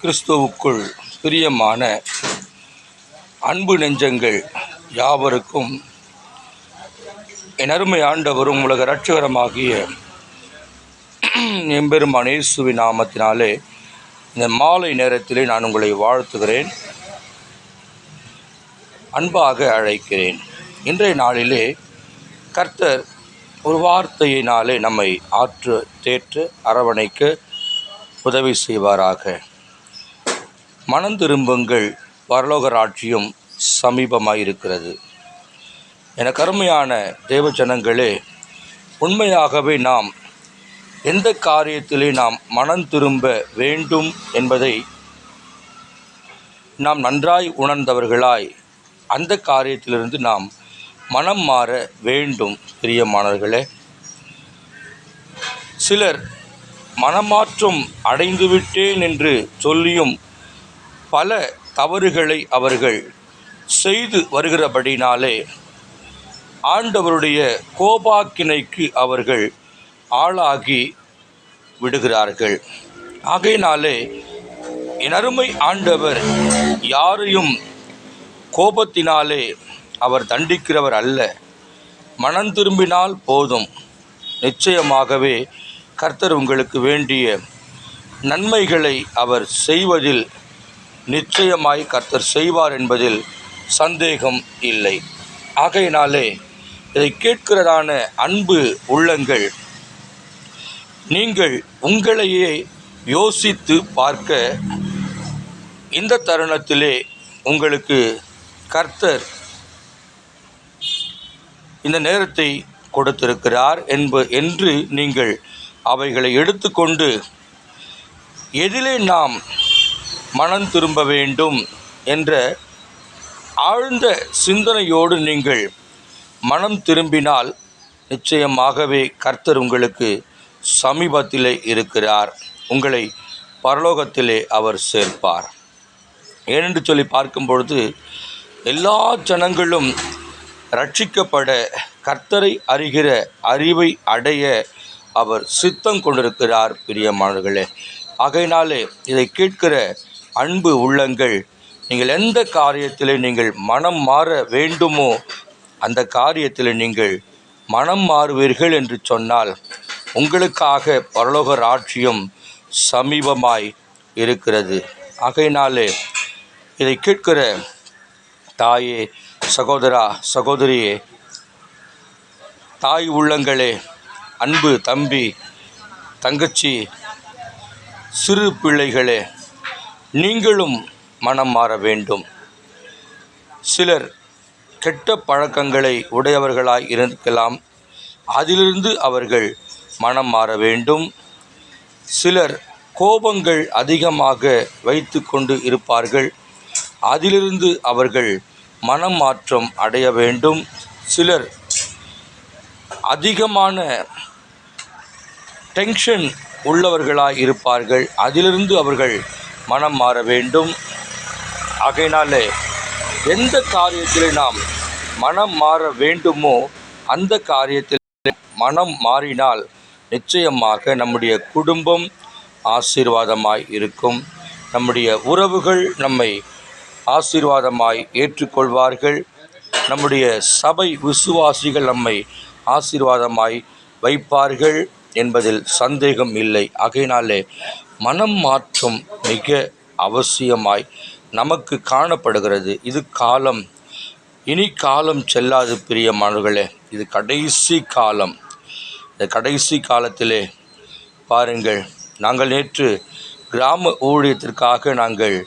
கிறிஸ்துவுக்குள் பிரியமான அன்பு நெஞ்சங்கள் யாவருக்கும் என் அருமை ஆண்டவரும் உலக இரட்சகருமாகிய எம்பெருமான் இயேசுவின் நாமத்தினாலே இந்த மாலை நேரத்திலே நான் உங்களை வாழ்த்துகிறேன், அன்பாக அழைக்கிறேன். இன்றைய நாளிலே கர்த்தர் ஒரு வார்த்தையினாலே நம்மை தேற்று அரவணைக்க உதவி செய்வாராக. மனம் திரும்புங்கள், பரலோக ராஜ்யம் சமீபமாயிருக்கிறது. என கருமையான தேவஜனங்களே, உண்மையாகவே நாம் எந்த காரியத்திலே நாம் மனம் திரும்ப வேண்டும் என்பதை நாம் நன்றாய் உணர்ந்தவர்களாய் அந்த காரியத்திலிருந்து நாம் மனம் மாற வேண்டும். பிரியமானவர்களே, சிலர் மனமாற்றம் அடைந்துவிட்டேன் என்று சொல்லியும் பல தவறுகளை அவர்கள் செய்து வருகிறபடினாலே ஆண்டவருடைய கோபாக்கினைக்கு அவர்கள் ஆளாகி விடுகிறார்கள். ஆகையினாலே என் அருமை ஆண்டவர் யாரையும் கோபத்தினாலே அவர் தண்டிக்கிறவர் அல்ல. மனம் திரும்பினால் போதும், நிச்சயமாகவே கர்த்தர் உங்களுக்கு வேண்டிய நன்மைகளை அவர் செய்வதில் நிச்சயமாய் கர்த்தர் செய்வார் என்பதில் சந்தேகம் இல்லை. ஆகையினாலே இதை கேட்கிறதான அன்பு உள்ளங்கள், நீங்கள் உங்களையே யோசித்து பார்க்க இந்த தருணத்திலே உங்களுக்கு கர்த்தர் இந்த நேரத்தை கொடுத்திருக்கிறார் என்று நீங்கள் அவைகளை எடுத்துக்கொண்டு எதிலே நாம் மனம் திரும்ப வேண்டும் என்ற ஆழ்ந்த சிந்தனையோடு நீங்கள் மனம் திரும்பினால் நிச்சயமாகவே கர்த்தர் உங்களுக்கு சமீபத்திலே இருக்கிறார். உங்களை பரலோகத்திலே அவர் சேர்ப்பார். ஏனென்று சொல்லி பார்க்கும் பொழுது எல்லா ஜனங்களும் ரட்சிக்கப்பட கர்த்தரை அறிகிற அறிவை அடைய அவர் சித்தம் கொண்டிருக்கிறார். பிரியமானவர்களே, ஆகையினாலே இதை கேட்கிற அன்பு உள்ளங்கள், நீங்கள் எந்த காரியத்தில் நீங்கள் மனம் மாற வேண்டுமோ அந்த காரியத்தில் நீங்கள் மனம் மாறுவீர்கள் என்று சொன்னால் உங்களுக்காக பரலோக ராஜ்யம் சமீபமாய் இருக்கிறது. ஆகையினாலே இதை கேட்கிற தாயே, சகோதரா, சகோதரியே, தாய் உள்ளங்களே, அன்பு தம்பி, தங்கச்சி, சிறு பிள்ளைகளே, நீங்களும் மனம் மாற வேண்டும். சிலர் கெட்ட பழக்கங்களை உடையவர்களாய் இருக்கலாம், அதிலிருந்து அவர்கள் மனம் மாற வேண்டும். சிலர் கோபங்கள் அதிகமாக வைத்து கொண்டு இருப்பார்கள், அதிலிருந்து அவர்கள் மனம் மாற்றம் அடைய வேண்டும். சிலர் அதிகமான டென்ஷன் உள்ளவர்களாய் இருப்பார்கள், அதிலிருந்து அவர்கள் மனம் மாற வேண்டும். ஆகையினாலே எந்த காரியத்தில் நாம் மனம் மாற வேண்டுமோ அந்த காரியத்தில் மனம் மாறினால் நிச்சயமாக நம்முடைய குடும்பம் ஆசீர்வாதமாய் இருக்கும். நம்முடைய உறவுகள் நம்மை ஆசீர்வாதமாய் ஏற்றுக்கொள்வார்கள். நம்முடைய சபை விசுவாசிகள் நம்மை ஆசீர்வாதமாய் வைப்பார்கள் என்பதில் சந்தேகம் இல்லை. ஆகையினாலே மனம் மாற்றம் மிக அவசியமாய் நமக்கு காணப்படுகிறது. இது காலம், இனி காலம் செல்லாது. பிரியமானவர்களே, இது கடைசி காலம். இந்த கடைசி காலத்திலே பாருங்கள், நாங்கள் நேற்று கிராம ஊழியத்திற்காக நாங்கள்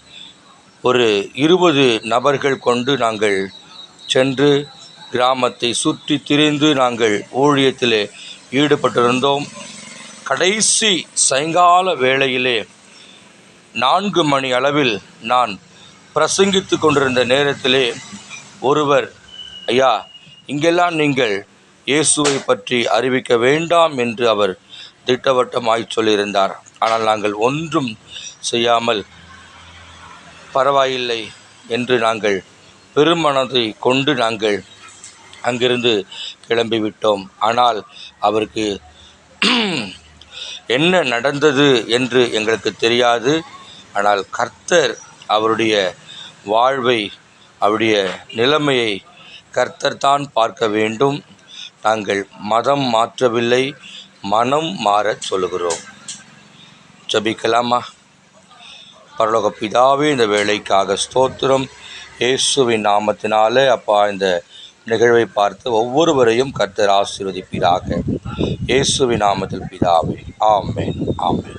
ஒரு 20 நபர்கள் கொண்டு நாங்கள் சென்று கிராமத்தை சுற்றி திரிந்து நாங்கள் ஊழியத்திலே ஈடுபட்டிருந்தோம். கடைசி சாயங்கால வேளையிலே 4 மணி அளவில் நான் பிரசங்கித்து கொண்டிருந்த நேரத்திலே ஒருவர், ஐயா, இங்கெல்லாம் நீங்கள் இயேசுவை பற்றி அறிவிக்க வேண்டாம் என்று அவர் திட்டவட்டமாய் சொல்லியிருந்தார். ஆனால் நாங்கள் ஒன்றும் செய்யாமல் பரவாயில்லை என்று நாங்கள் பெருமனதை கொண்டு நாங்கள் அங்கிருந்து கிளம்பிவிட்டோம். ஆனால் அவருக்கு என்ன நடந்தது என்று எங்களுக்கு தெரியாது. ஆனால் கர்த்தர் அவருடைய வாழ்வை, அவருடைய நிலைமையை கர்த்தர் தான் பார்க்க வேண்டும். நாங்கள் மதம் மாற்றவில்லை, மனம் மாறச் சொல்லுகிறோம். ஜெபிக்கலாமா? பரலோக பிதாவே, இந்த வேலைக்காக ஸ்தோத்திரம். இயேசுவின் நாமத்தினாலே அப்பா, இந்த நிகழ்வை பார்த்து ஒவ்வொருவரையும் கர்த்தர் ஆசீர்வதிப்பீராக. இயேசுவின் நாமத்தில் பிதாவே, ஆமென், ஆமென்.